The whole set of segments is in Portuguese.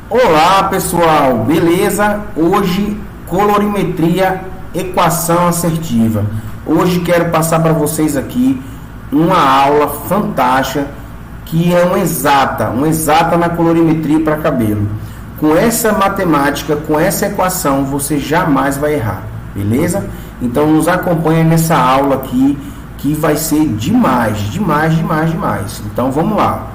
Olá pessoal, beleza? Hoje colorimetria, equação assertiva. Hoje quero passar para vocês aqui uma aula fantástica que é uma exata na colorimetria para cabelo. Com essa matemática, com essa equação, você jamais vai errar, beleza? Então nos acompanha nessa aula aqui que vai ser demais. Então vamos lá.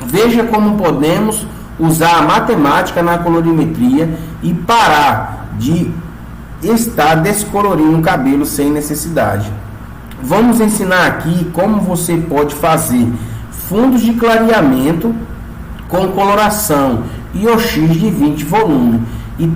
Veja como podemos usar a matemática na colorimetria e parar de estar descolorindo o cabelo sem necessidade. Vamos ensinar aqui como você pode fazer fundos de clareamento com coloração e OX de 20 volume e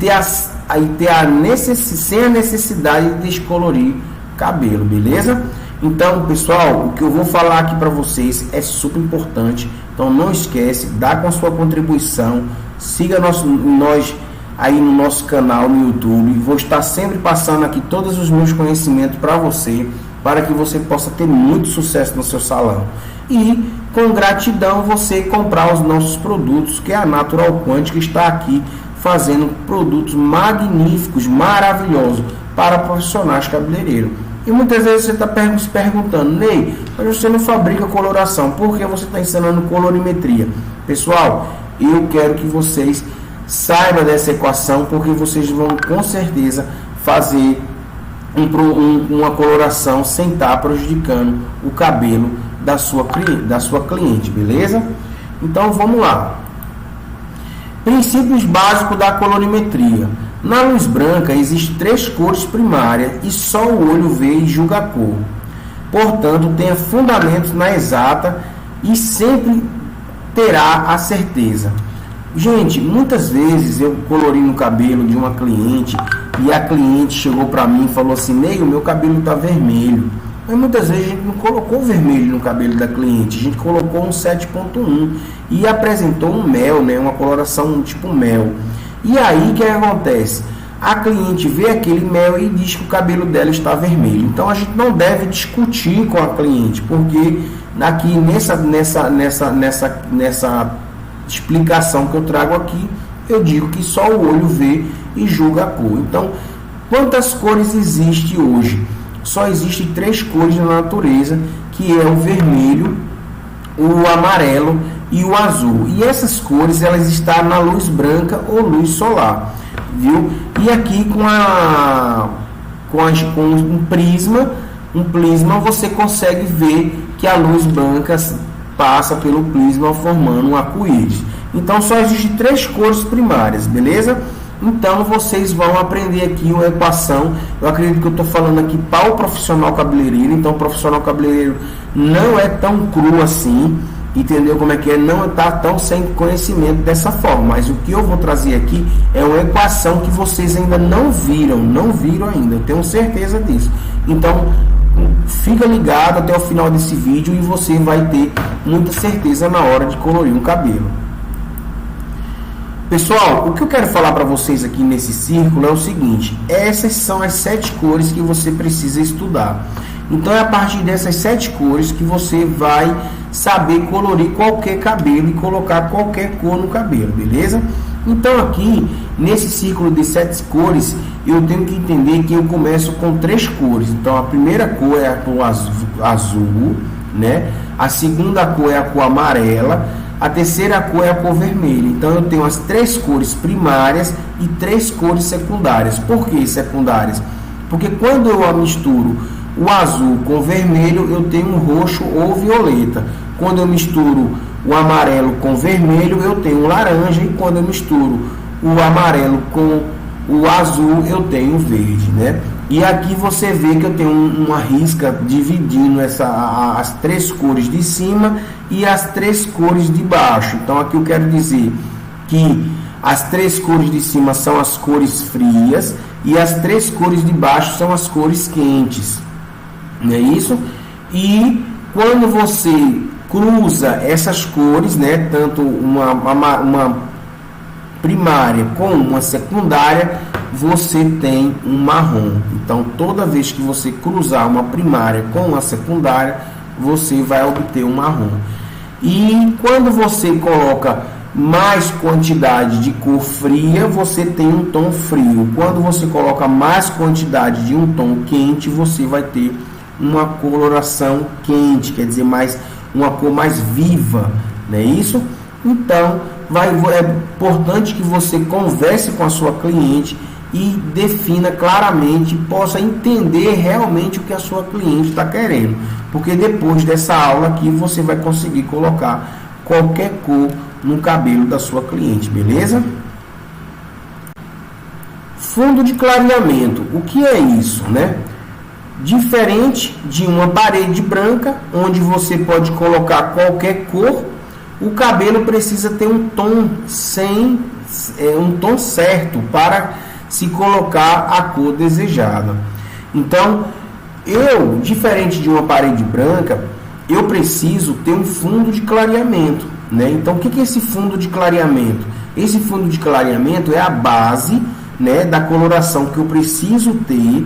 sem a necessidade de descolorir o cabelo, beleza? Então, pessoal, o que eu vou falar aqui para vocês é super importante. Então, não esquece, dá com a sua contribuição, siga nós aí no nosso canal no YouTube. Vou estar sempre passando aqui todos os meus conhecimentos para você, para que você possa ter muito sucesso no seu salão. E, com gratidão, você comprar os nossos produtos, que é a Natural Quant, que está aqui fazendo produtos magníficos, maravilhosos para profissionais cabeleireiros. E muitas vezes você está se perguntando: Ney, mas você não fabrica coloração, por que você está ensinando colorimetria? Pessoal, eu quero que vocês saibam dessa equação, porque vocês vão com certeza fazer uma coloração sem estar prejudicando o cabelo da sua cliente, beleza? Então vamos lá. Princípios básicos da colorimetria. Na luz branca existem 3 cores primárias e só o olho vê e julga a cor. Portanto, tenha fundamentos na exata e sempre terá a certeza. Gente, muitas vezes eu colori no cabelo de uma cliente e a cliente chegou para mim e falou assim: Ney, o meu cabelo está vermelho. Mas muitas vezes a gente não colocou vermelho no cabelo da cliente, a gente colocou um 7.1 e apresentou um mel, né, uma coloração tipo mel. E aí o que acontece? A cliente vê aquele mel e diz que o cabelo dela está vermelho. Então a gente não deve discutir com a cliente, porque aqui nessa explicação que eu trago aqui, eu digo que só o olho vê e julga a cor. Então, quantas cores existem hoje? Só existem 3 cores na natureza, que é o vermelho, o amarelo e o azul. E essas cores elas estão na luz branca ou luz solar, viu? E aqui com um prisma você consegue ver que a luz branca passa pelo prisma formando um arco-íris. Então só existem 3 cores primárias, beleza? Então vocês vão aprender aqui uma equação. Eu acredito que eu estou falando aqui para o profissional cabeleireiro. Então o profissional cabeleireiro não é tão cru assim, entendeu como é que é? Não está tão sem conhecimento dessa forma. Mas o que eu vou trazer aqui é uma equação que vocês ainda não viram ainda, eu tenho certeza disso. Então fica ligado até o final desse vídeo e você vai ter muita certeza na hora de colorir um cabelo. Pessoal, o que eu quero falar para vocês aqui nesse círculo é o seguinte: essas são as 7 cores que você precisa estudar. Então é a partir dessas 7 cores que você vai saber colorir qualquer cabelo e colocar qualquer cor no cabelo, beleza? Então aqui, nesse círculo de 7 cores, eu tenho que entender que eu começo com 3 cores. Então a primeira cor é a cor azul, né? A segunda cor é a cor amarela, a terceira cor é a cor vermelha. Então eu tenho as 3 cores primárias e 3 cores secundárias. Por que secundárias? Porque quando eu misturo o azul com o vermelho, eu tenho um roxo ou violeta. Quando eu misturo o amarelo com o vermelho, eu tenho um laranja. E quando eu misturo o amarelo com o azul, eu tenho verde, né? E aqui você vê que eu tenho uma risca dividindo as 3 cores de cima e as 3 cores de baixo. Então aqui eu quero dizer que as 3 cores de cima são as cores frias e as 3 cores de baixo são as cores quentes, não é isso? E quando você cruza essas cores, né, tanto uma primária com uma secundária, você tem um marrom. Então toda vez que você cruzar uma primária com uma secundária, você vai obter um marrom. E quando você coloca mais quantidade de cor fria, você tem um tom frio. Quando você coloca mais quantidade de um tom quente, você vai ter uma coloração quente, quer dizer, uma cor mais viva, não é isso? Então, é importante que você converse com a sua cliente e defina claramente, possa entender realmente o que a sua cliente está querendo, porque depois dessa aula aqui você vai conseguir colocar qualquer cor no cabelo da sua cliente, beleza? Fundo de clareamento, o que é isso, né? Diferente de uma parede branca, onde você pode colocar qualquer cor, o cabelo precisa ter um tom certo para se colocar a cor desejada. Então, diferente de uma parede branca, eu preciso ter um fundo de clareamento, né? Então, o que é esse fundo de clareamento? Esse fundo de clareamento é a base, né, da coloração que eu preciso ter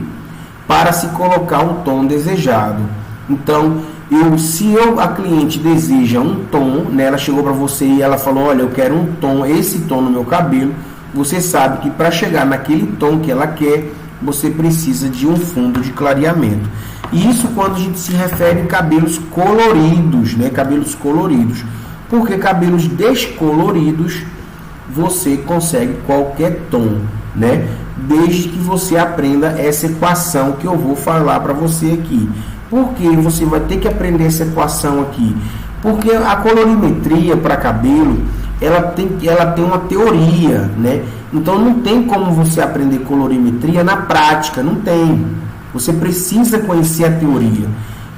para se colocar um tom desejado. Então, se a cliente deseja um tom, né, ela chegou para você e ela falou, olha, eu quero esse tom no meu cabelo, você sabe que para chegar naquele tom que ela quer, você precisa de um fundo de clareamento. E isso quando a gente se refere a cabelos coloridos, né, cabelos coloridos. Porque cabelos descoloridos, você consegue qualquer tom, né? Desde que você aprenda essa equação que eu vou falar para você aqui. Por que você vai ter que aprender essa equação aqui? Porque a colorimetria para cabelo, ela tem uma teoria, né? Então não tem como você aprender colorimetria na prática, não tem. Você precisa conhecer a teoria.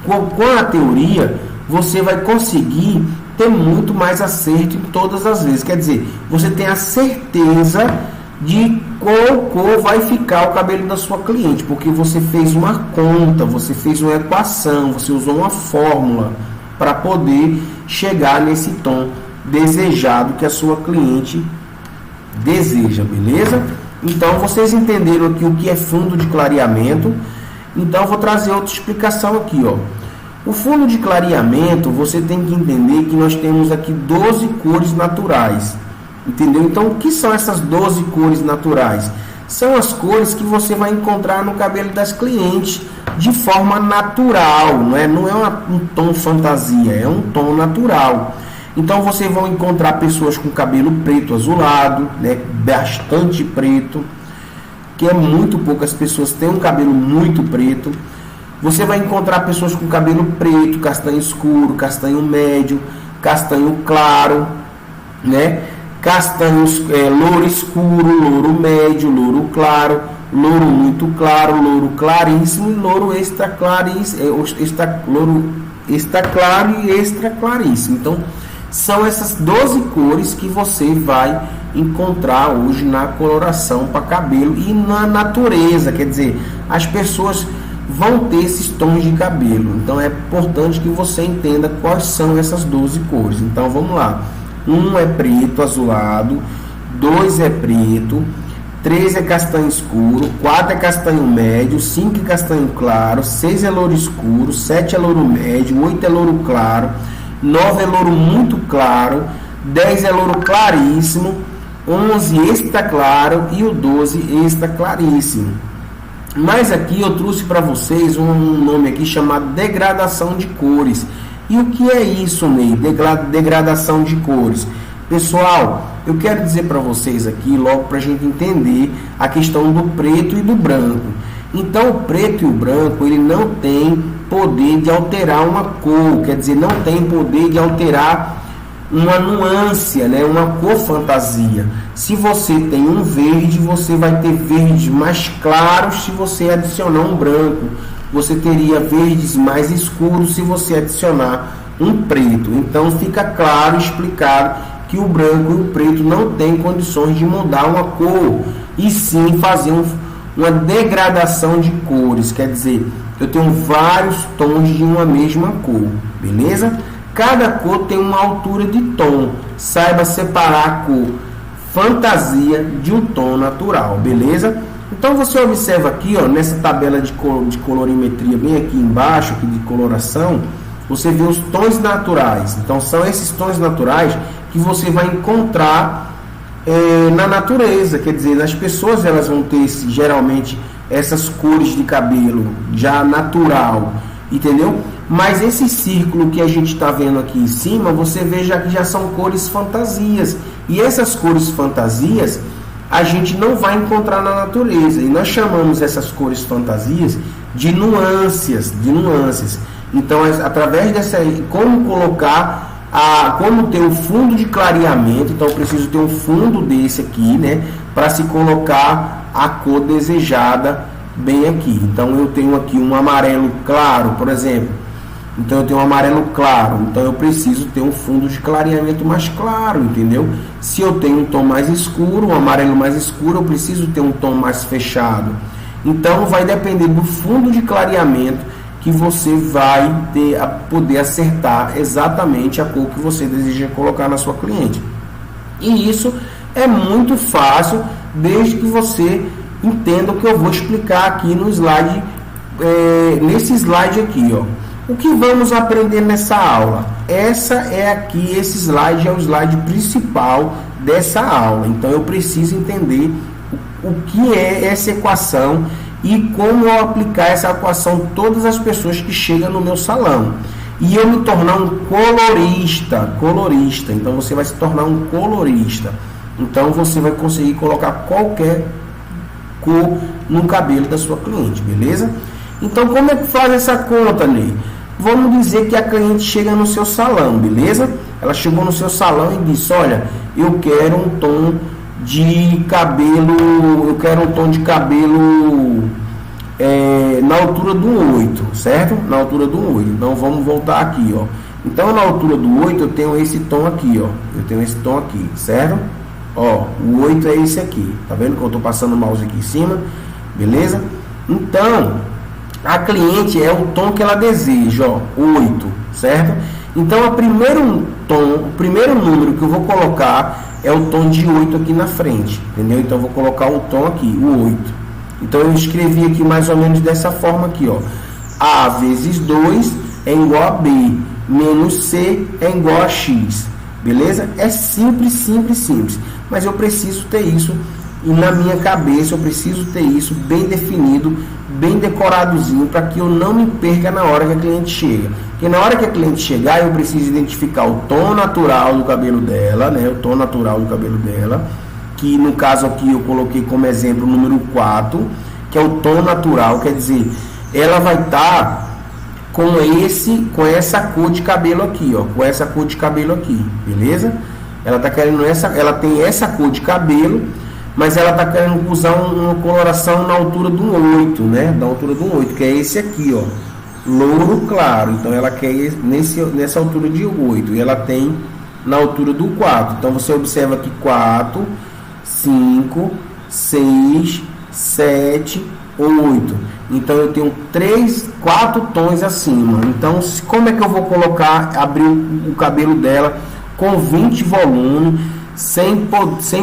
Com a teoria, você vai conseguir ter muito mais acerto em todas as vezes. Quer dizer, você tem a certeza de qual cor vai ficar o cabelo da sua cliente, porque você fez uma conta, você fez uma equação, você usou uma fórmula para poder chegar nesse tom desejado que a sua cliente deseja, beleza? Então, vocês entenderam aqui o que é fundo de clareamento. Então, eu vou trazer outra explicação aqui, ó. O fundo de clareamento, você tem que entender que nós temos aqui 12 cores naturais. Entendeu? Então, o que são essas 12 cores naturais? São as cores que você vai encontrar no cabelo das clientes de forma natural, não é um tom fantasia, é um tom natural. Então, vocês vão encontrar pessoas com cabelo preto azulado, né, bastante preto, que é muito poucas pessoas têm um cabelo muito preto. Você vai encontrar pessoas com cabelo preto, castanho escuro, castanho médio, castanho claro, né? Castanhos, louro escuro, louro médio, louro claro, louro muito claro, louro claríssimo e louro extra claríssimo, louro extra claro e extra claríssimo. Então, são essas 12 cores que você vai encontrar hoje na coloração para cabelo e na natureza, quer dizer, as pessoas vão ter esses tons de cabelo. Então é importante que você entenda quais são essas 12 cores. Então vamos lá. 1 é preto azulado, 2 é preto, 3 é castanho escuro, 4 é castanho médio, 5 é castanho claro, 6 é louro escuro, 7 é louro médio, 8 é louro claro, 9 é louro muito claro, 10 é louro claríssimo, 11 extra claro e o 12 extra claríssimo. Mas aqui eu trouxe para vocês um nome aqui chamado degradação de cores. E o que é isso, Ney? Degradação de cores. Pessoal, eu quero dizer para vocês aqui, logo para a gente entender a questão do preto e do branco. Então, o preto e o branco, ele não tem poder de alterar uma cor, quer dizer, não tem poder de alterar uma nuance, né? Uma cor fantasia. Se você tem um verde, você vai ter verdes mais claros se você adicionar um branco. Você teria verdes mais escuros se você adicionar um preto. Então fica claro, explicado, que o branco e o preto não têm condições de mudar uma cor, e sim fazer uma degradação de cores. Quer dizer, eu tenho vários tons de uma mesma cor, beleza? Cada cor tem uma altura de tom. Saiba separar a cor fantasia de um tom natural, beleza? Então você observa aqui, ó, nessa tabela de colorimetria bem aqui embaixo, aqui de coloração, você vê os tons naturais. Então são esses tons naturais que você vai encontrar na natureza. Quer dizer, as pessoas elas vão ter geralmente essas cores de cabelo já natural, entendeu? Mas esse círculo que a gente está vendo aqui em cima, você vê que já são cores fantasias. E essas cores fantasias a gente não vai encontrar na natureza. E nós chamamos essas cores fantasias de nuances. Então, através dessa, como colocar, como ter um fundo de clareamento. Então, eu preciso ter um fundo desse aqui, né, para se colocar a cor desejada bem aqui. Então, eu tenho aqui um amarelo claro, por exemplo. Então, eu tenho um amarelo claro. Então, eu preciso ter um fundo de clareamento mais claro, entendeu? Se eu tenho um tom mais escuro, um amarelo mais escuro, eu preciso ter um tom mais fechado. Então, vai depender do fundo de clareamento que você vai poder acertar exatamente a cor que você deseja colocar na sua cliente. E isso é muito fácil, desde que você entenda o que eu vou explicar aqui no slide, nesse slide aqui, ó. O que vamos aprender nessa aula? Esse slide é o slide principal dessa aula. Então eu preciso entender o que é essa equação e como eu aplicar essa equação a todas as pessoas que chegam no meu salão. E eu me tornar um colorista. Então você vai se tornar um colorista. Então você vai conseguir colocar qualquer cor no cabelo da sua cliente, beleza? Então como é que faz essa conta, Ney? Vamos dizer que a cliente chega no seu salão, beleza? Ela chegou no seu salão e disse: olha, eu quero um tom de cabelo, na altura do 8, certo? Na altura do 8. Então vamos voltar aqui, ó. Então na altura do 8 eu tenho esse tom aqui, ó. Eu tenho esse tom aqui, certo? Ó, o 8 é esse aqui. Tá vendo que eu tô passando o mouse aqui em cima? Beleza? Então, a cliente é o tom que ela deseja, ó, 8, certo? Então, o primeiro número que eu vou colocar é o tom de 8 aqui na frente, entendeu? Então, eu vou colocar o tom aqui, o 8. Então, eu escrevi aqui mais ou menos dessa forma aqui, ó. A vezes 2 é igual a B, menos C é igual a X, beleza? É simples. Mas eu preciso ter isso na minha cabeça, eu preciso ter isso bem definido, bem decoradozinho, para que eu não me perca na hora que a cliente chega. Porque na hora que a cliente chegar, eu preciso identificar o tom natural do cabelo dela, né? O tom natural do cabelo dela, que no caso aqui eu coloquei como exemplo o número 4, que é o tom natural, quer dizer, ela vai estar com essa cor de cabelo aqui, ó, com essa cor de cabelo aqui, beleza? Ela tá querendo ela tem essa cor de cabelo, mas ela está querendo usar uma coloração na altura do 8, né? Da altura do 8, que é esse aqui, ó. Louro claro. Então ela quer nessa altura de 8. E ela tem na altura do 4. Então você observa aqui 4, 5, 6, 7, 8. Então eu tenho 4 tons acima. Então como é que eu vou abrir o cabelo dela com 20 volume, sem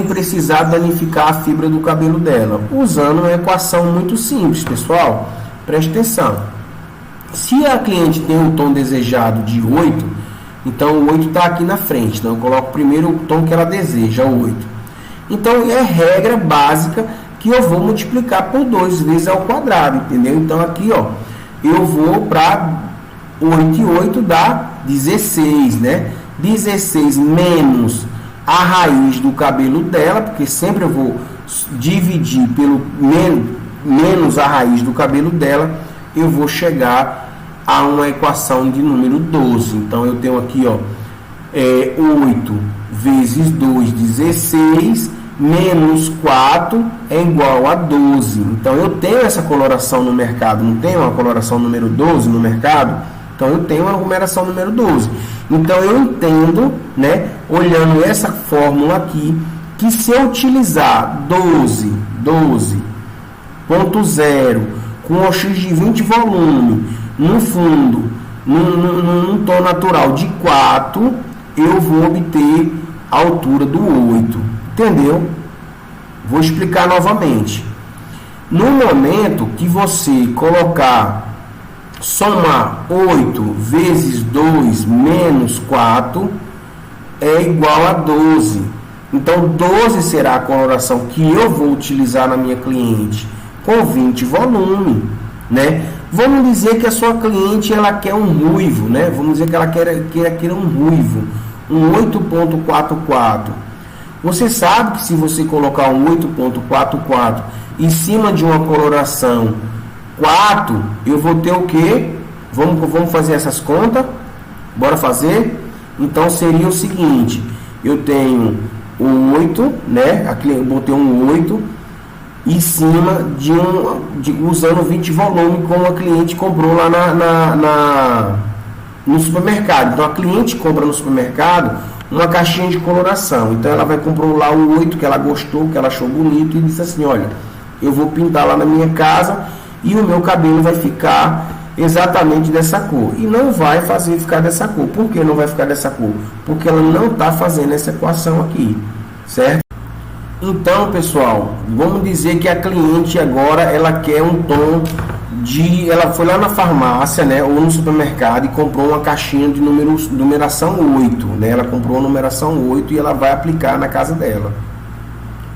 precisar danificar a fibra do cabelo dela, usando uma equação muito simples, pessoal? Preste atenção. Se a cliente tem um tom desejado de 8, então o 8 está aqui na frente. Então eu coloco primeiro o tom que ela deseja, o 8. Então é regra básica que eu vou multiplicar por 2 vezes ao quadrado, entendeu? Então aqui, ó, eu vou para 8 e 8 dá 16, né? 16 menos a raiz do cabelo dela, porque sempre eu vou dividir pelo menos a raiz do cabelo dela, eu vou chegar a uma equação de número 12. Então eu tenho aqui, ó, 8 vezes 2, 16, menos 4 é igual a 12. Então eu tenho essa coloração no mercado, não tem uma coloração número 12 no mercado? Então eu tenho uma numeração número 12. Então eu entendo, né, olhando essa fórmula aqui, que se eu utilizar 12.0 com o X de 20 volume no fundo, num tom natural de 4, eu vou obter a altura do 8. Entendeu? Vou explicar novamente. No momento que você somar 8 vezes 2 menos 4, é igual a 12. Então 12 será a coloração que eu vou utilizar na minha cliente com 20 volume, né? Vamos dizer que a sua cliente ela quer um ruivo, né? Vamos dizer que ela quer um ruivo, um 8.44. Você sabe que se você colocar um 8.44 em cima de uma coloração 4, eu vou ter o quê? Vamos fazer essas contas? Bora fazer? Então seria o seguinte, eu tenho o 8, né? Aqui eu botei um 8 em cima usando 20 volume, como a cliente comprou lá no supermercado. Então a cliente compra no supermercado uma caixinha de coloração. Então ela vai comprar lá o 8 que ela gostou, que ela achou bonito e disse assim, olha, eu vou pintar lá na minha casa e o meu cabelo vai ficar exatamente dessa cor. E não vai fazer ficar dessa cor. Por que não vai ficar dessa cor? Porque ela não está fazendo essa equação aqui, certo? Então, pessoal, vamos dizer que a cliente agora ela quer um tom ela foi lá na farmácia, né, ou no supermercado e comprou uma caixinha de numeração 8, né? Ela comprou a numeração 8 e ela vai aplicar na casa dela.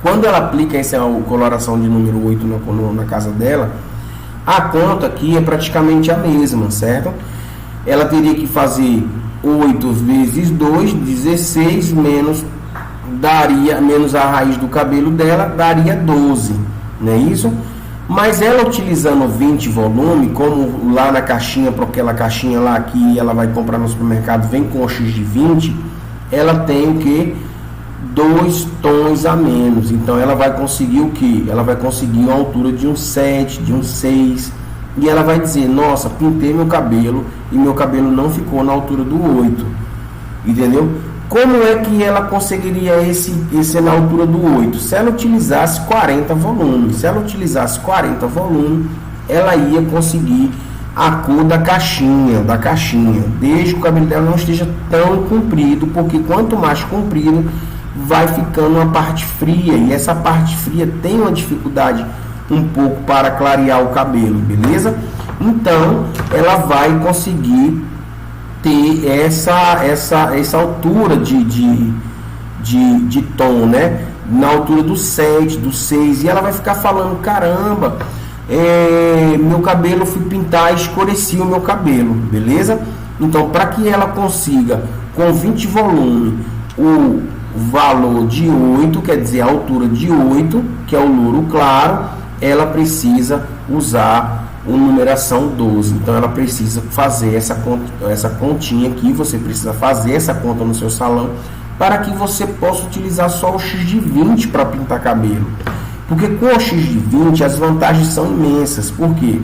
Quando ela aplica essa coloração de número 8 na casa dela, a conta aqui é praticamente a mesma, certo? Ela teria que fazer 8 vezes 2, 16, menos a raiz do cabelo dela, daria 12, não é isso? Mas ela utilizando 20 volume, como lá na caixinha, para aquela caixinha lá que ela vai comprar no supermercado, vem com o X de 20, ela tem o que? 2 tons a menos. Então ela vai conseguir o que? Ela vai conseguir uma altura de um 7, de um 6. E ela vai dizer, nossa, pintei meu cabelo e meu cabelo não ficou na altura do 8. Entendeu? Como é que ela conseguiria esse na altura do 8? Se ela utilizasse 40 volumes. Se ela utilizasse 40 volumes, ela ia conseguir a cor da caixinha, desde que o cabelo dela não esteja tão comprido, porque quanto mais comprido, vai ficando uma parte fria, e essa parte fria tem uma dificuldade um pouco para clarear o cabelo, beleza? Então, ela vai conseguir ter essa altura de tom, né? Na altura do 7, do 6, e ela vai ficar falando, caramba, meu cabelo, fui pintar e escureci o meu cabelo, beleza? Então, para que ela consiga, com 20 volume, o valor de 8, quer dizer, a altura de 8, que é o louro claro, ela precisa usar uma numeração 12. Então ela precisa fazer essa continha aqui, você precisa fazer essa conta no seu salão, para que você possa utilizar só o X de 20 para pintar cabelo. Porque com o X de 20 as vantagens são imensas. Por quê?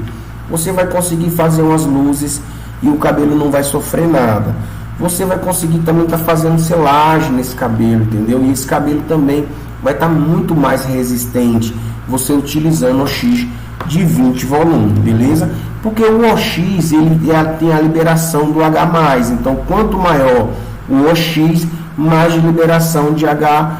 Você vai conseguir fazer umas luzes e o cabelo não vai sofrer nada. Você vai conseguir também estar fazendo selagem nesse cabelo, entendeu? E esse cabelo também vai estar muito mais resistente, você utilizando o X de 20 volume, beleza? Porque o OX, ele tem a liberação do H+, então quanto maior o OX, mais liberação de H+,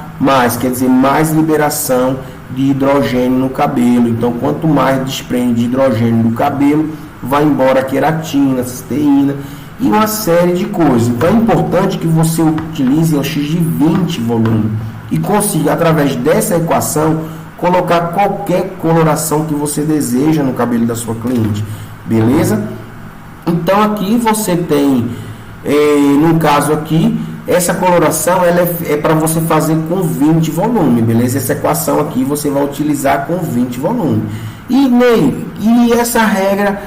quer dizer, mais liberação de hidrogênio no cabelo. Então quanto mais desprende de hidrogênio do cabelo, vai embora a queratina, a cisteína e uma série de coisas. Então é importante que você utilize o X de 20 volume e consiga, através dessa equação, colocar qualquer coloração que você deseja no cabelo da sua cliente, beleza? Então aqui você tem, no caso aqui, essa coloração ela é para você fazer com 20 volume, beleza? Essa equação aqui você vai utilizar com 20 volume. E essa regra,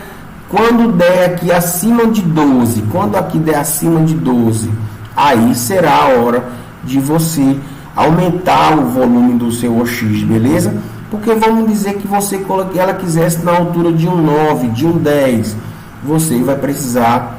quando der aqui acima de 12, quando aqui der acima de 12, aí será a hora de você aumentar o volume do seu OX, beleza? Porque vamos dizer que ela quisesse na altura de um 9, de um 10, você vai precisar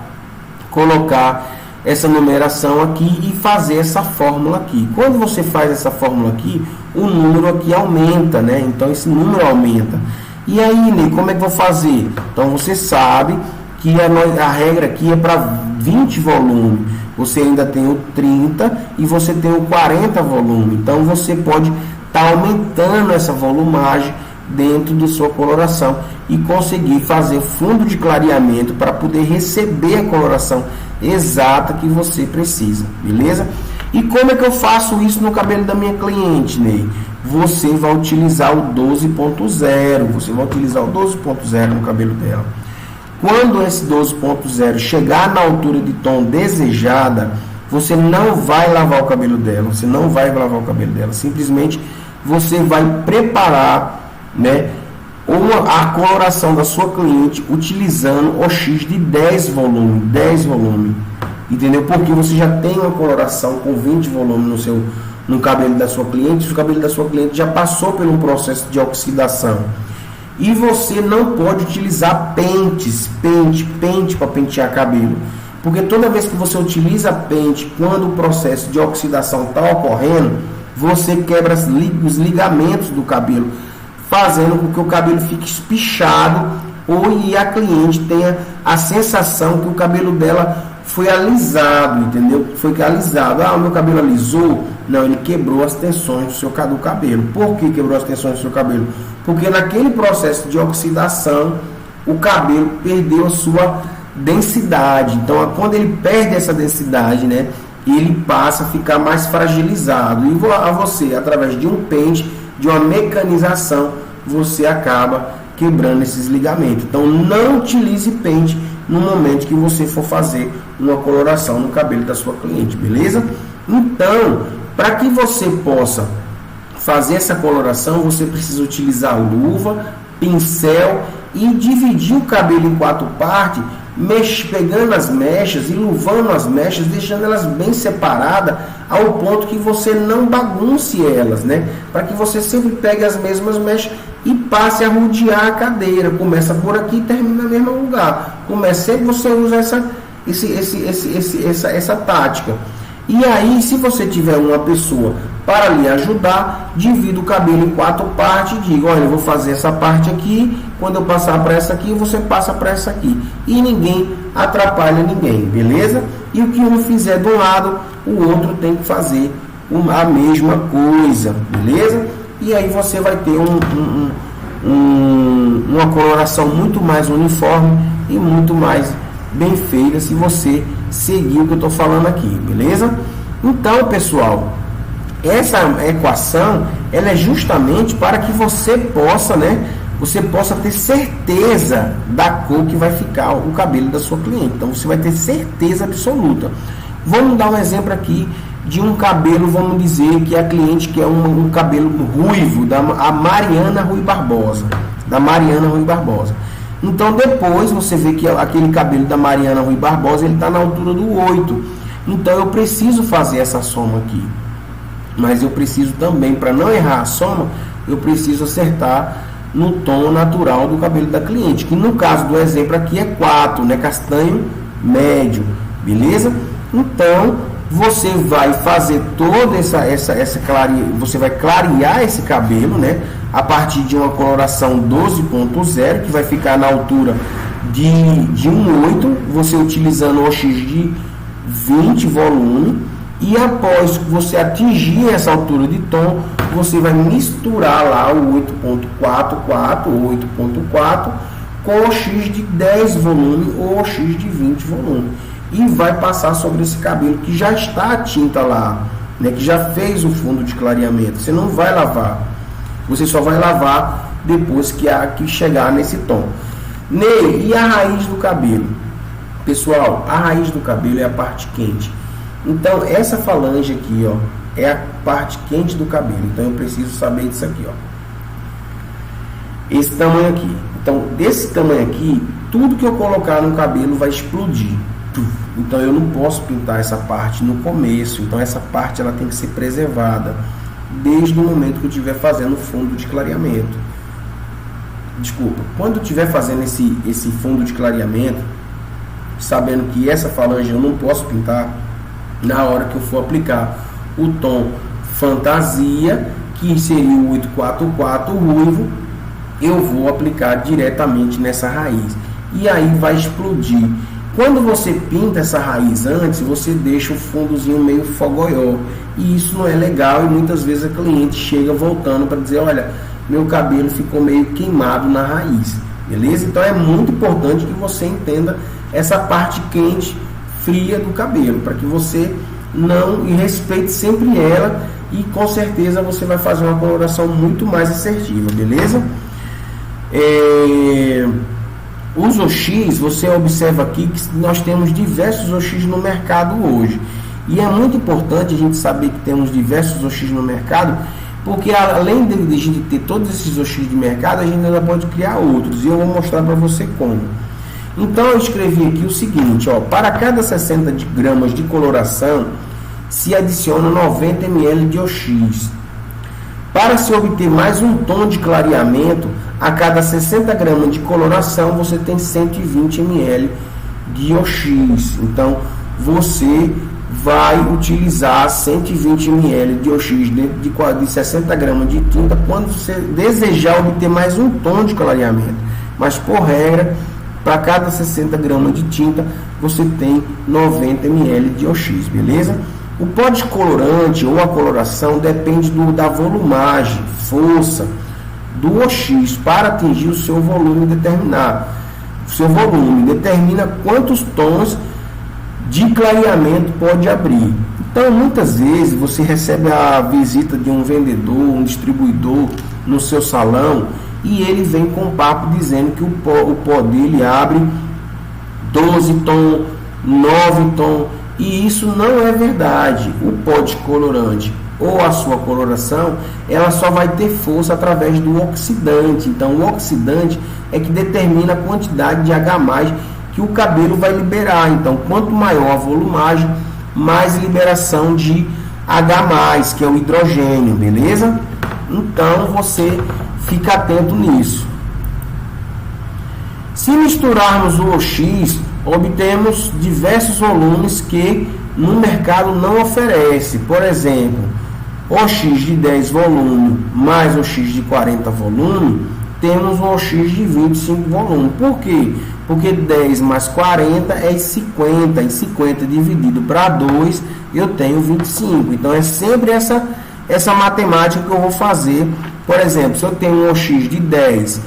colocar essa numeração aqui e fazer essa fórmula aqui. Quando você faz essa fórmula aqui, o número aqui aumenta, né? Então esse número aumenta. E aí, Ney, como é que eu vou fazer? Então você sabe que a regra aqui é para 20 volumes. Você ainda tem o 30 e você tem o 40 volume. Então você pode estar aumentando essa volumagem dentro da sua coloração e conseguir fazer fundo de clareamento para poder receber a coloração exata que você precisa, beleza? E como é que eu faço isso no cabelo da minha cliente, Ney? Você vai utilizar o 12.0, você vai utilizar o 12.0 no cabelo dela. Quando esse 12.0 chegar na altura de tom desejada, você não vai lavar o cabelo dela, simplesmente você vai preparar, né, a coloração da sua cliente utilizando o X de 10 volume, entendeu? Porque você já tem uma coloração com 20 volumes no cabelo da sua cliente, o cabelo da sua cliente já passou por um processo de oxidação. E você não pode utilizar pente para pentear cabelo, porque toda vez que você utiliza pente, quando o processo de oxidação está ocorrendo, você quebra os ligamentos do cabelo, fazendo com que o cabelo fique espichado, e a cliente tenha a sensação que o cabelo dela foi alisado, entendeu? Foi alisado. O meu cabelo alisou? Não, ele quebrou as tensões do cabelo. Por que quebrou as tensões do seu cabelo? Porque naquele processo de oxidação, o cabelo perdeu a sua densidade. Então, quando ele perde essa densidade, né, ele passa a ficar mais fragilizado. E você, através de um pente, de uma mecanização, você acaba quebrando esses ligamentos. Então, não utilize pente no momento que você for fazer uma coloração no cabelo da sua cliente, beleza? Então, para que você possa fazer essa coloração, você precisa utilizar luva, pincel e dividir o cabelo em 4 partes, pegando as mechas e luvando as mechas, deixando elas bem separadas, ao ponto que você não bagunce elas, né? Para que você sempre pegue as mesmas mechas e passe a rodear a cadeira. Começa por aqui e termina no mesmo lugar. Sempre você usa essa tática. E aí, se você tiver uma pessoa para lhe ajudar, divida o cabelo em 4 partes e diga: olha, eu vou fazer essa parte aqui, quando eu passar para essa aqui, você passa para essa aqui. E ninguém atrapalha ninguém, beleza? E o que um fizer de um lado, o outro tem que fazer a mesma coisa, beleza? E aí você vai ter uma coloração muito mais uniforme e muito mais bem feita se você seguir o que eu estou falando aqui, beleza? Então, pessoal, essa equação ela é justamente para que você possa, né, ter certeza da cor que vai ficar o cabelo da sua cliente. Então, você vai ter certeza absoluta. Vamos dar um exemplo aqui de um cabelo, vamos dizer que a cliente quer um cabelo ruivo, a Mariana Rui Barbosa. Então, depois você vê que aquele cabelo da Mariana Rui Barbosa, ele está na altura do 8. Então, eu preciso fazer essa soma aqui. Mas eu preciso também, para não errar a soma, eu preciso acertar no tom natural do cabelo da cliente, que no caso do exemplo aqui é 4, né? Castanho médio, beleza? Então, você vai fazer toda você vai clarear esse cabelo, né? A partir de uma coloração 12.0, que vai ficar na altura de 1,8, você utilizando o X de 20 volume, e após você atingir essa altura de tom, você vai misturar lá o 8.44 ou 8.4 com o X de 10 volume ou o X de 20 volume. E vai passar sobre esse cabelo que já está a tinta lá, né, que já fez o fundo de clareamento. Você não vai lavar, você só vai lavar depois que chegar nesse tom. Ney, e a raiz do cabelo? Pessoal, a raiz do cabelo é a parte quente. Então, essa falange aqui, ó, é a parte quente do cabelo. Então, eu preciso saber disso aqui, ó. Esse tamanho aqui. Então, desse tamanho aqui, tudo que eu colocar no cabelo vai explodir. Então, eu não posso pintar essa parte no começo. Então, essa parte ela tem que ser preservada desde o momento que eu estiver fazendo o fundo de clareamento. Desculpa, quando eu estiver fazendo esse fundo de clareamento, sabendo que essa falange eu não posso pintar, na hora que eu for aplicar o tom fantasia, que seria o 844 ruivo, eu vou aplicar diretamente nessa raiz. E aí vai explodir. Quando você pinta essa raiz antes, você deixa o fundozinho meio fogoió. E isso não é legal, e muitas vezes a cliente chega voltando para dizer: olha, meu cabelo ficou meio queimado na raiz. Beleza? Então é muito importante que você entenda essa parte quente, fria do cabelo, para que você não, e respeite sempre ela, e com certeza você vai fazer uma coloração muito mais assertiva, beleza? Os OX, você observa aqui que nós temos diversos OX no mercado hoje, e é muito importante a gente saber que temos diversos OX no mercado, porque além de a gente ter todos esses OX de mercado, a gente ainda pode criar outros, e eu vou mostrar para você como. Então eu escrevi aqui o seguinte, ó, para cada 60 gramas de coloração se adiciona 90 ml de OX. Para se obter mais um tom de clareamento, a cada 60 gramas de coloração você tem 120 ml de OX. Então você vai utilizar 120 ml de OX dentro de 60 gramas de tinta quando você desejar obter mais um tom de clareamento. Mas por regra, para cada 60 gramas de tinta, você tem 90 ml de OX, beleza? O pó descolorante ou a coloração depende da volumagem, força do OX para atingir o seu volume determinado. O seu volume determina quantos tons de clareamento pode abrir. Então, muitas vezes, você recebe a visita de um vendedor, um distribuidor no seu salão, e ele vem com papo dizendo que o pó dele abre 12 tom, 9 tom, e isso não é verdade. O pó descolorante ou a sua coloração, ela só vai ter força através do oxidante. Então, o oxidante é que determina a quantidade de H+, que o cabelo vai liberar. Então, quanto maior a volumagem, mais liberação de H+, que é o hidrogênio, beleza? Então, você fica atento nisso. Se misturarmos o OX, obtemos diversos volumes que no mercado não oferece. Por exemplo, OX de 10 volume mais OX de 40 volume, temos um OX de 25 volume. Por quê? Porque 10 mais 40 é 50, e 50 dividido para 2, eu tenho 25. Então, é sempre essa matemática que eu vou fazer. Por exemplo, se eu tenho um OX de 10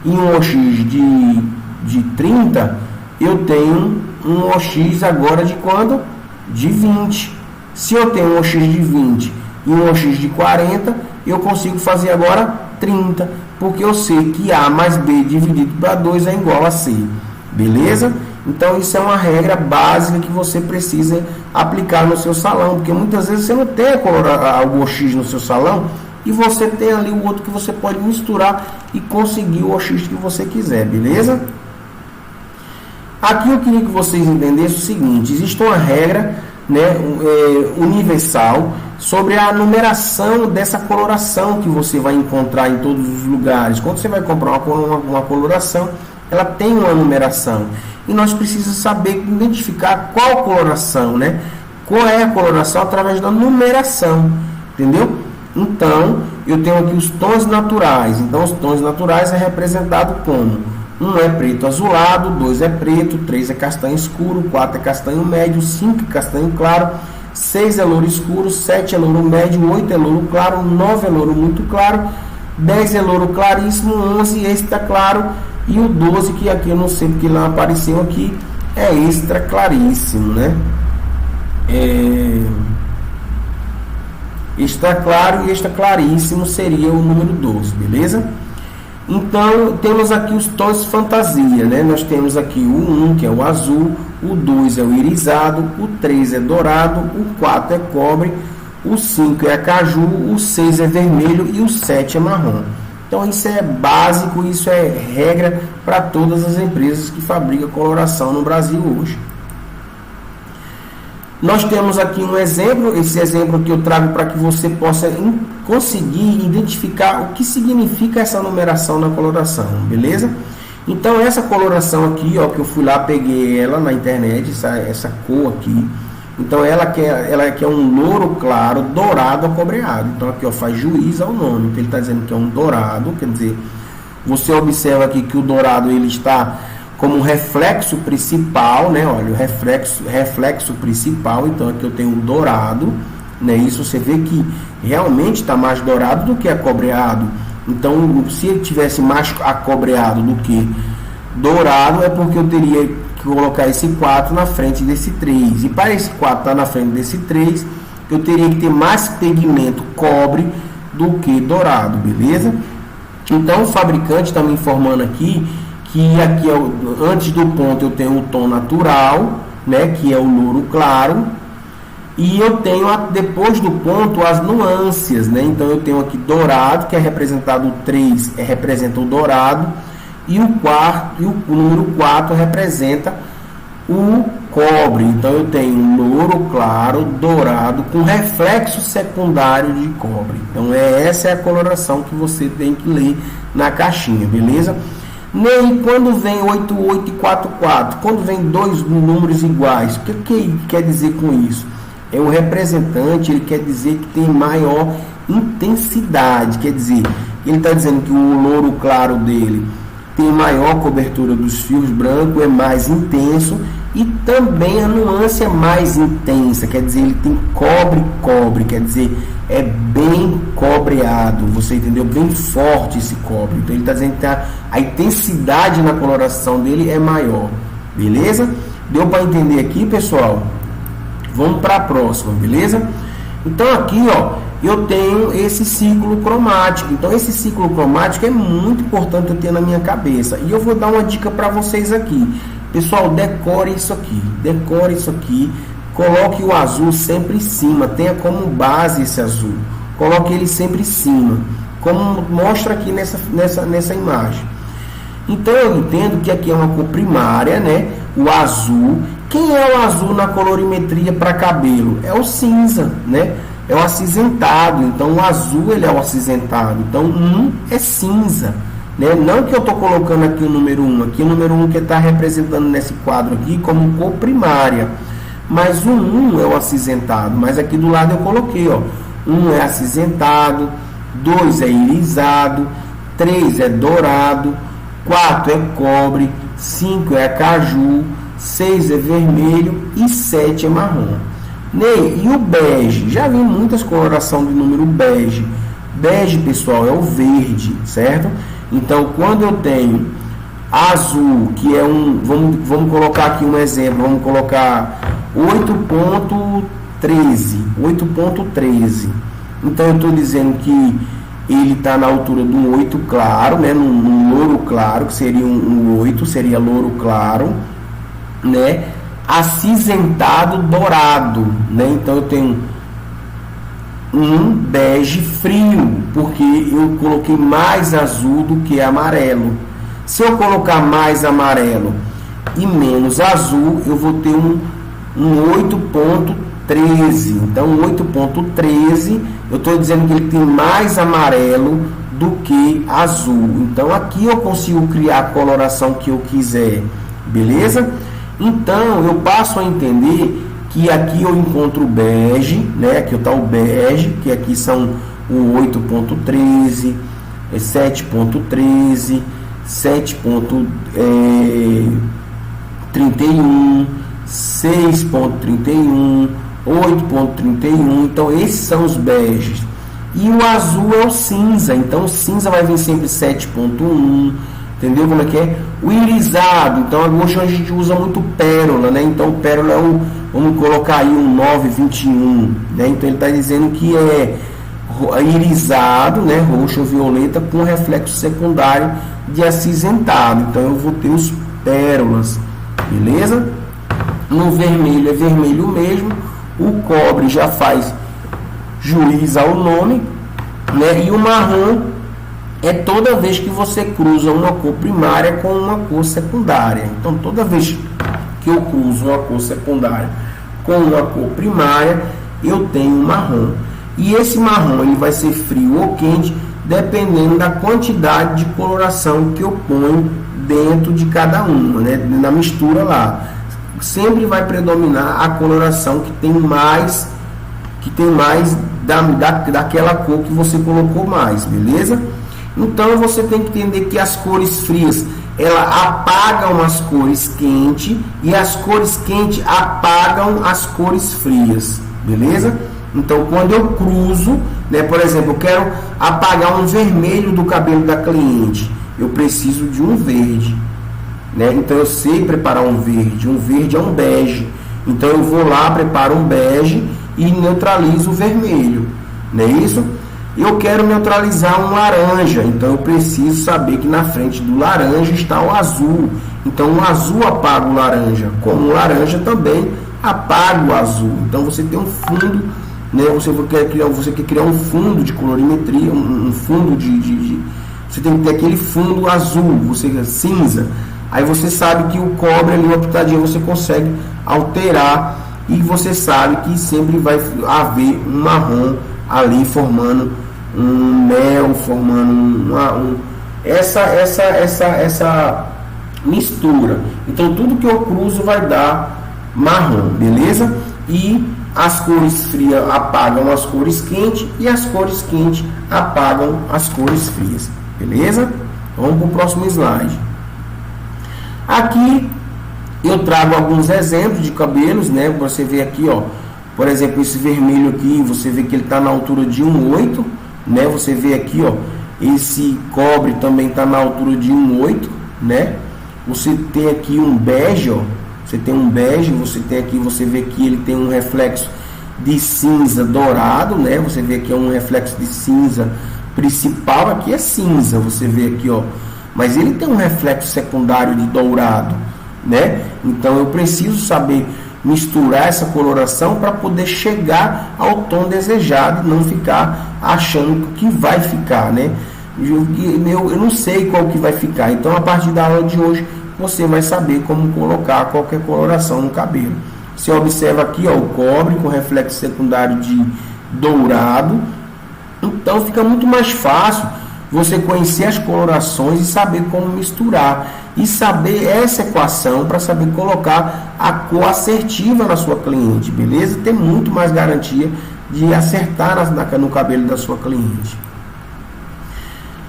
e um OX de 30, eu tenho um OX agora de quanto? De 20. Se eu tenho um OX de 20 e um OX de 40, eu consigo fazer agora 30, porque eu sei que A mais B dividido para 2 é igual a C. Beleza? Então, isso é uma regra básica que você precisa aplicar no seu salão, porque muitas vezes você não tem o OX no seu salão, e você tem ali o outro que você pode misturar e conseguir o OX que você quiser, beleza? Aqui eu queria que vocês entendessem o seguinte: existe uma regra, né, universal sobre a numeração dessa coloração que você vai encontrar em todos os lugares. Quando você vai comprar uma coloração, ela tem uma numeração, e nós precisamos saber identificar qual coloração, né? Qual é a coloração através da numeração, entendeu? Então, eu tenho aqui os tons naturais. Então, os tons naturais é representado como: 1 é preto azulado, 2 é preto, 3 é castanho escuro, 4 é castanho médio, 5 é castanho claro, 6 é louro escuro, 7 é louro médio, 8 é louro claro, 9 é louro muito claro, 10 é louro claríssimo, 11 é extra claro, e o 12, que aqui eu não sei porque não apareceu aqui, é extra claríssimo, né? Extra claro e extra claríssimo seria o número 12, beleza? Então, temos aqui os tons fantasia, né? Nós temos aqui o 1, que é o azul, o 2 é o irisado, o 3 é dourado, o 4 é cobre, o 5 é caju, o 6 é vermelho e o 7 é marrom. Então, isso é básico, isso é regra para todas as empresas que fabricam coloração no Brasil hoje. Nós temos aqui um exemplo, esse exemplo que eu trago para que você possa conseguir identificar o que significa essa numeração na coloração, beleza? Então, essa coloração aqui, ó, que eu fui lá, peguei ela na internet, essa cor aqui. Então, ela quer um louro claro, dourado, acobreado. Então, aqui, ó, faz juiz ao nome. Então, ele está dizendo que é um dourado, quer dizer, você observa aqui que o dourado ele está como um reflexo principal, né? Olha, o reflexo principal. Então, aqui eu tenho um dourado, né? Isso você vê que realmente está mais dourado do que acobreado. Então, se ele tivesse mais acobreado do que dourado, é porque eu teria colocar esse 4 na frente desse 3. E para esse 4 estar na frente desse 3, eu teria que ter mais pigmento cobre do que dourado, beleza? Então o fabricante está me informando aqui que aqui antes do ponto eu tenho o tom natural, né, que é o louro claro, e eu tenho depois do ponto as nuances, né? Então eu tenho aqui dourado, que é representado o 3, representa o dourado, e o número 4 representa o cobre. Então eu tenho louro claro, dourado, com reflexo secundário de cobre. Então essa é a coloração que você tem que ler na caixinha, beleza? Nem quando vem 88 e 44, quando vem dois números iguais, o que quer dizer com isso? É o representante, ele quer dizer que tem maior intensidade, quer dizer, ele está dizendo que o louro claro dele tem maior cobertura dos fios brancos, é mais intenso, e também a nuance é mais intensa, quer dizer, ele tem cobre, quer dizer, é bem cobreado, você entendeu? Bem forte esse cobre. Então ele está dizendo que a intensidade na coloração dele é maior, beleza? Deu para entender aqui, pessoal? Vamos para a próxima, beleza? Então aqui, ó, eu tenho esse ciclo cromático. Então esse ciclo cromático é muito importante eu ter na minha cabeça. E eu vou dar uma dica para vocês aqui. Pessoal, decore isso aqui. Coloque o azul sempre em cima. Tenha como base esse azul. Coloque ele sempre em cima. Como mostra aqui nessa imagem. Então eu entendo que aqui é uma cor primária, né? O azul. Quem é o azul na colorimetria para cabelo? É o cinza, né? É o acinzentado. Então o azul ele é o acinzentado. Então é cinza, né? Não que eu estou colocando aqui o número 1. Aqui o número 1 que está representando nesse quadro aqui como cor primária. Mas o 1 é o acinzentado. Mas aqui do lado eu coloquei, ó. 1 é acinzentado, 2 é irisado, 3 é dourado, 4 é cobre, 5 é caju, 6 é vermelho e 7 é marrom. Ney, e o bege? Já vi muitas colorações de número bege. Bege, pessoal, é o verde, certo? Então, quando eu tenho azul, que é vamos colocar aqui um exemplo, vamos colocar 8.13. Então, eu estou dizendo que ele está na altura do 8 claro, né? Num louro claro, que seria um 8, seria louro claro, né? Acinzentado dourado, né? Então eu tenho um bege frio, porque eu coloquei mais azul do que amarelo. Se eu colocar mais amarelo e menos azul, eu vou ter um 8.13. Então 8.13, eu estou dizendo que ele tem mais amarelo do que azul. Então aqui eu consigo criar a coloração que eu quiser, beleza? Então eu passo a entender que aqui eu encontro o bege, né? Aqui está o bege, que aqui são o 8.13, 7.13, 7.31, 6.31, 8.31. Então esses são os beges. E o azul é o cinza. Então o cinza vai vir sempre 7.1. Entendeu como é que é? O irisado, então hoje a gente usa muito pérola, né? Então pérola é vamos colocar aí um 921, né? Então ele está dizendo que é irisado, né? Roxo ou violeta com reflexo secundário de acinzentado. Então eu vou ter os pérolas, beleza? No vermelho é vermelho mesmo. O cobre já faz juiz ao nome, né? E o marrom é toda vez que você cruza uma cor primária com uma cor secundária. Então, toda vez que eu cruzo uma cor secundária com uma cor primária, eu tenho marrom. E esse marrom ele vai ser frio ou quente, dependendo da quantidade de coloração que eu ponho dentro de cada uma, né? Na mistura lá. Sempre vai predominar a coloração que tem mais daquela cor que você colocou mais, beleza? Então você tem que entender que as cores frias ela apagam as cores quentes e as cores quentes apagam as cores frias, beleza? Então quando eu cruzo, né, por exemplo, eu quero apagar um vermelho do cabelo da cliente, eu preciso de um verde, né? Então eu sei preparar um verde é um bege. Então eu vou lá, preparo um bege e neutralizo o vermelho, não é isso? Eu quero neutralizar um laranja, então eu preciso saber que na frente do laranja está o azul. Então o azul apaga o laranja, como o laranja também apaga o azul. Então você tem um fundo, né? Você quer criar um fundo de colorimetria, um fundo você tem que ter aquele fundo azul, cinza. Aí você sabe que o cobre ali, uma pitadinha, você consegue alterar e você sabe que sempre vai haver um marrom ali formando um mel, formando essa mistura. Então tudo que eu cruzo vai dar marrom, beleza? E as cores frias apagam as cores quentes e as cores quentes apagam as cores frias, beleza? Vamos para o próximo slide. Aqui eu trago alguns exemplos de cabelos, né? Você vê aqui, ó, por exemplo, esse vermelho aqui, você vê que ele está na altura de 1,8, né? Você vê aqui, ó, esse cobre também está na altura de 1,8, né? Você tem aqui um bege, ó. Você tem um bege, você tem aqui, você vê que ele tem um reflexo de cinza dourado, né? Você vê que é um reflexo de cinza principal, aqui é cinza, você vê aqui, ó. Mas ele tem um reflexo secundário de dourado, né? Então eu preciso saber misturar essa coloração para poder chegar ao tom desejado e não ficar achando que vai ficar, né? Eu não sei qual que vai ficar. Então a partir da aula de hoje você vai saber como colocar qualquer coloração no cabelo. Você observa aqui, ó, o cobre com reflexo secundário de dourado. Então fica muito mais fácil você conhecer as colorações e saber como misturar e saber essa equação para saber colocar a cor assertiva na sua cliente, beleza? Tem muito mais garantia de acertar no cabelo da sua cliente.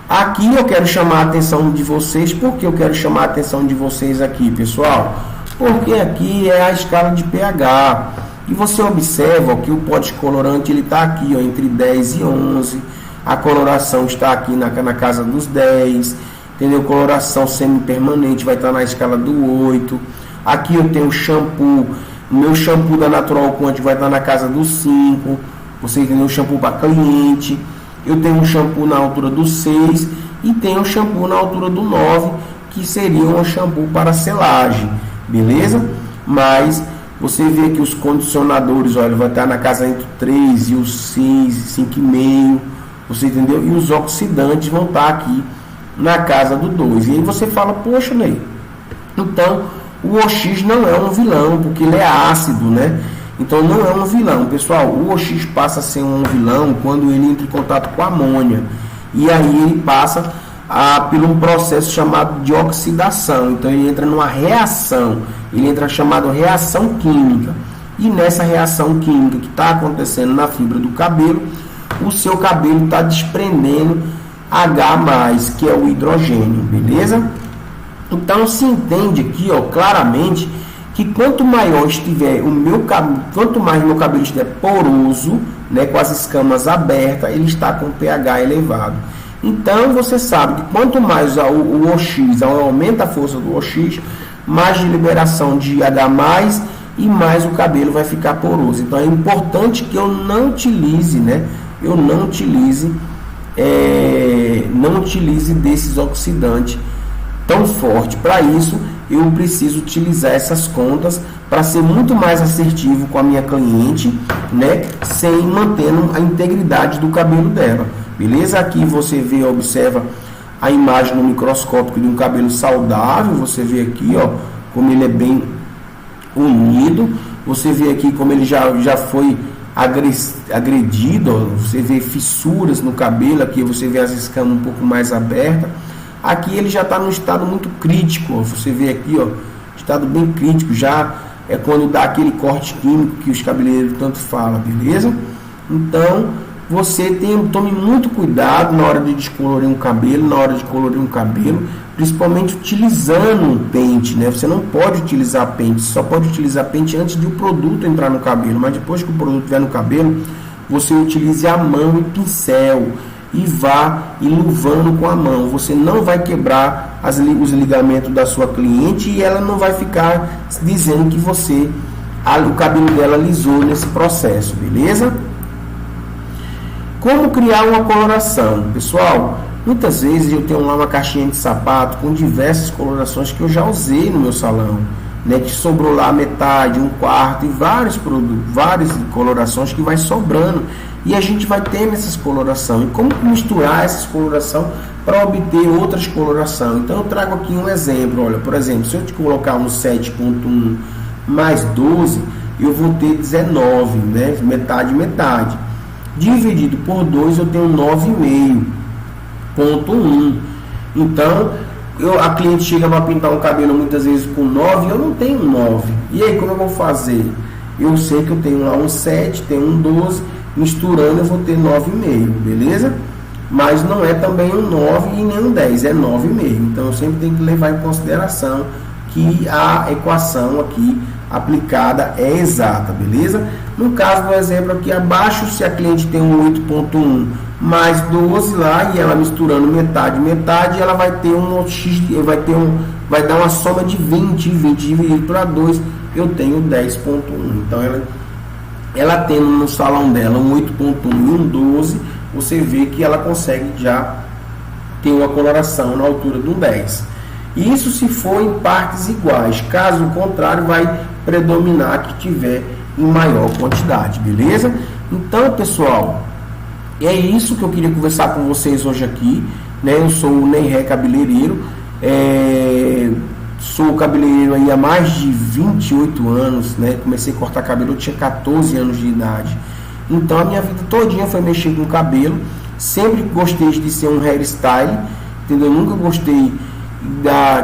Aqui eu quero chamar a atenção de vocês. Por que eu quero chamar a atenção de vocês aqui, pessoal? Porque aqui é a escala de pH e você observa, ó, que o pote colorante ele está aqui, ó, entre 10 e 11. A coloração está aqui na casa dos 10, entendeu? Coloração semi-permanente vai estar na escala do 8. Aqui eu tenho o shampoo, o meu shampoo da Natural Quant vai estar na casa do 5. Você entendeu? O shampoo para cliente. Eu tenho um shampoo na altura do 6 e tenho um shampoo na altura do 9, que seria um shampoo para selagem, beleza? Mas você vê que os condicionadores, olha, vai estar na casa entre 3 e os 6, 5,5. Você entendeu? E os oxidantes vão estar aqui na casa do 2. E aí você fala, poxa, Ney, então o OX não é um vilão, porque ele é ácido, né? Então não é um vilão, pessoal. O OX passa a ser um vilão quando ele entra em contato com a amônia. E aí ele passa por um processo chamado de oxidação. Então ele entra numa reação. Ele entra chamado reação química. E nessa reação química que está acontecendo na fibra do cabelo, o seu cabelo está desprendendo H+, que é o hidrogênio, beleza? Então se entende aqui, ó, claramente que quanto maior estiver o meu cabelo, quanto mais meu cabelo estiver poroso, né, com as escamas abertas, ele está com pH elevado. Então você sabe que quanto mais o OX, aumenta a força do OX, mais de liberação de H+, e mais o cabelo vai ficar poroso. Então é importante que eu não utilize, né? Eu não utilize desses oxidantes tão forte. Para isso eu preciso utilizar essas contas para ser muito mais assertivo com a minha cliente, né, sem mantendo a integridade do cabelo dela, beleza? Aqui você vê, observa a imagem no microscópio de um cabelo saudável. Você vê aqui, ó, como ele é bem unido. Você vê aqui como ele já foi agredido, ó. Você vê fissuras no cabelo. Aqui você vê as escamas um pouco mais abertas. Aqui ele já está num estado muito crítico, ó. Você vê aqui, ó, estado bem crítico, já é quando dá aquele corte químico que os cabeleireiros tanto falam, beleza? Então você tome muito cuidado na hora de descolorir um cabelo, na hora de colorir um cabelo, principalmente utilizando um pente, né? Você não pode utilizar pente, só pode utilizar pente antes de o produto entrar no cabelo, mas depois que o produto estiver no cabelo, você utilize a mão e pincel. e vá iluvando com a mão. Você não vai quebrar os ligamentos da sua cliente e ela não vai ficar dizendo que o cabelo dela alisou nesse processo, beleza? Como criar uma coloração? Pessoal, muitas vezes eu tenho lá uma caixinha de sapato com diversas colorações que eu já usei no meu salão, né, que sobrou lá metade, um quarto e várias colorações que vai sobrando e a gente vai tendo essas colorações. E como misturar essas colorações para obter outras colorações? Então eu trago aqui um exemplo. Olha, por exemplo, se eu te colocar um 7.1 mais 12, eu vou ter 19, né, metade. Dividido por 2 eu tenho 9,5.1. Então a cliente chega para pintar um cabelo muitas vezes com 9 e eu não tenho 9. E aí como eu vou fazer? Eu sei que eu tenho lá um 7, tenho um 12, misturando eu vou ter 9,5, beleza? Mas não é também um 9 e nem um 10, é 9,5. Então eu sempre tenho que levar em consideração que a equação aqui aplicada é exata, beleza? No caso do exemplo aqui abaixo, se a cliente tem um 8.1 mais 12 lá e ela misturando metade, ela vai ter vai dar uma soma de 20 dividido por 2, eu tenho 10.1. Então ela tendo no salão dela um 8.1 e um 12, você vê que ela consegue já ter uma coloração na altura de um 10. Isso se for em partes iguais, caso contrário vai predominar que tiver em maior quantidade, beleza? Então, pessoal, é isso que eu queria conversar com vocês hoje aqui, né? Eu sou o Neiré Cabeleireiro, sou cabeleireiro aí há mais de 28 anos, né? Comecei a cortar cabelo, eu tinha 14 anos de idade. Então a minha vida todinha foi mexer com cabelo, sempre gostei de ser um hairstyle, entendeu? Nunca gostei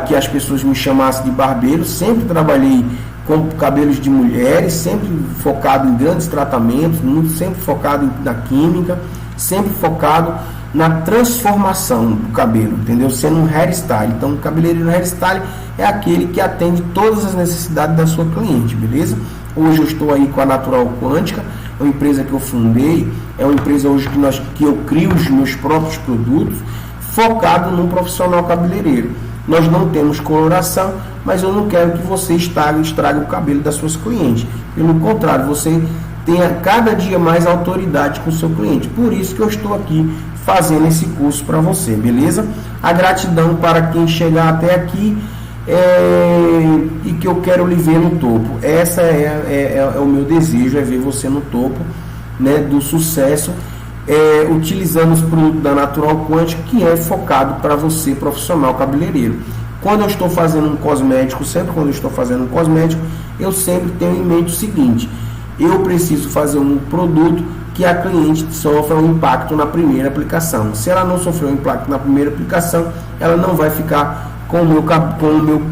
que as pessoas me chamassem de barbeiro, sempre trabalhei com cabelos de mulheres, sempre focado em grandes tratamentos, sempre focado na química, sempre focado na transformação do cabelo, entendeu? Sendo um hairstyle. Então, o cabeleireiro hairstyle é aquele que atende todas as necessidades da sua cliente, beleza? Hoje eu estou aí com a Natural Quântica, é uma empresa que eu fundei, é uma empresa hoje que eu crio os meus próprios produtos, focado num profissional cabeleireiro. Nós não temos coloração, mas eu não quero que você estrague o cabelo das suas clientes. Pelo contrário, você tenha cada dia mais autoridade com o seu cliente. Por isso que eu estou aqui fazendo esse curso para você, beleza? A gratidão para quem chegar até aqui e que eu quero lhe ver no topo. Essa é o meu desejo, é ver você no topo, né, do sucesso, utilizando os produtos da Natural Quântica, que é focado para você, profissional cabeleireiro. Quando eu estou fazendo um cosmético, eu sempre tenho em mente o seguinte: eu preciso fazer um produto que a cliente sofra um impacto na primeira aplicação. Se ela não sofreu um impacto na primeira aplicação, ela não vai ficar com o meu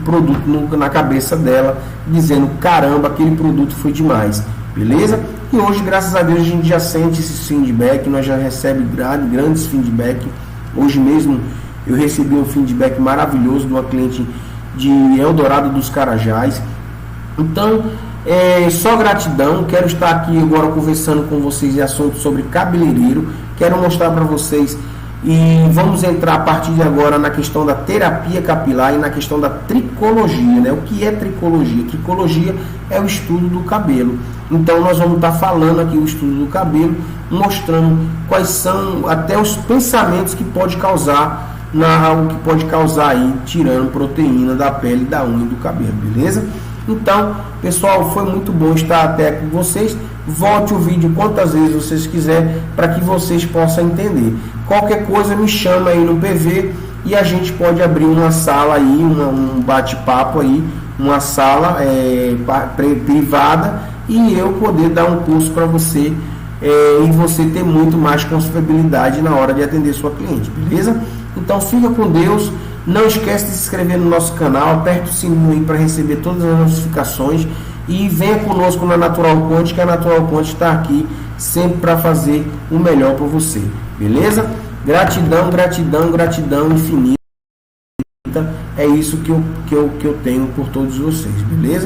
produto na cabeça dela, dizendo, caramba, aquele produto foi demais, beleza? E hoje, graças a Deus, a gente já sente esse feedback, nós já recebemos grandes feedback. Hoje mesmo eu recebi um feedback maravilhoso de uma cliente de Eldorado dos Carajás. Então, só gratidão. Quero estar aqui agora conversando com vocês em assuntos sobre cabeleireiro. Quero mostrar para vocês, e vamos entrar a partir de agora na questão da terapia capilar e na questão da tricologia, né? O que é tricologia? Tricologia é o estudo do cabelo. Então nós vamos estar falando aqui o estudo do cabelo, mostrando quais são até os pensamentos que pode causar aí, tirando proteína da pele, da unha e do cabelo, beleza? Então, pessoal, foi muito bom estar até com vocês. Volte o vídeo quantas vezes vocês quiserem para que vocês possam entender. Qualquer coisa me chama aí no PV e a gente pode abrir uma sala aí, um bate-papo aí, uma sala privada, e eu poder dar um curso para você e você ter muito mais confiabilidade na hora de atender sua cliente, beleza? Então fica com Deus. Não esquece de se inscrever no nosso canal, aperte o sininho aí para receber todas as notificações e venha conosco na Natural Quântica. A Natural Quântica está aqui sempre para fazer o melhor para você, beleza? Gratidão, gratidão, gratidão infinita. É isso que eu tenho por todos vocês, beleza?